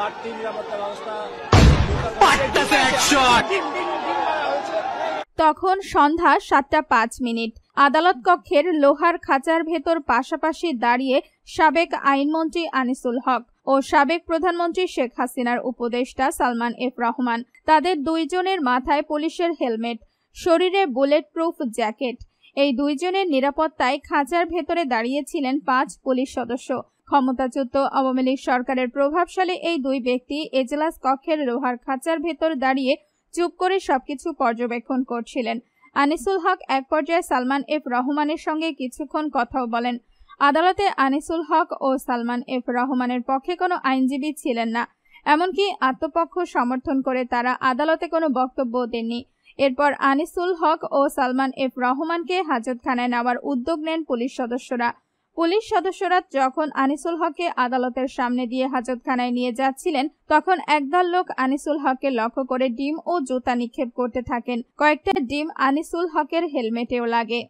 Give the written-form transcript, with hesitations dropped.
বাড়তি নিরাপত্তা ব্যবস্থা। তখন সন্ধ্যা 7:05। আদালত কক্ষের লোহার খাঁচার ভেতর পাশাপাশি দাঁড়িয়ে সাবেক আইনমন্ত্রী আনিসুল হক ও সাবেক প্রধানমন্ত্রী শেখ হাসিনার উপদেষ্টা সালমান এফ রহমান। তাদের দুইজনের মাথায় পুলিশের হেলমেট, শরীরে বুলেট প্রুফ জ্যাকেট। এই দুইজনের নিরাপত্তায় খাঁচার ভেতরে দাঁড়িয়েছিলেন 5 পুলিশ সদস্য। ক্ষমতাচ্যুত আওয়ামী লীগ সরকারের প্রভাবশালী এই দুই ব্যক্তি এজলাস কক্ষের লোহার খাঁচার ভেতর দাঁড়িয়ে চুপ করে সবকিছু পর্যবেক্ষণ করছিলেন। আনিসুল হক এক পর্যায়ে সালমান এফ রহমানের সঙ্গে কিছুক্ষণ কথাও বলেন। আদালতে আনিসুল হক ও সালমান এফ রহমানের পক্ষে কোনো আইনজীবী ছিলেন না, এমনকি আত্মপক্ষ সমর্থন করে তারা আদালতে কোনো বক্তব্য দেননি। এরপর আনিসুল হক ও সালমান এফ রহমানকে হাজতখানায় নেওয়ার উদ্যোগ নেন পুলিশ সদস্যরা। পুলিশ সদস্যরা যখন আনিসুল হককে আদালতের সামনে দিয়ে হাজতখানায় নিয়ে যাচ্ছিলেন, তখন একদল লোক আনিসুল হককে লক্ষ্য করে ডিম ও জুতা নিক্ষেপ করতে থাকেন। কয়েকটা ডিম আনিসুল হকের হেলমেটেও লাগে।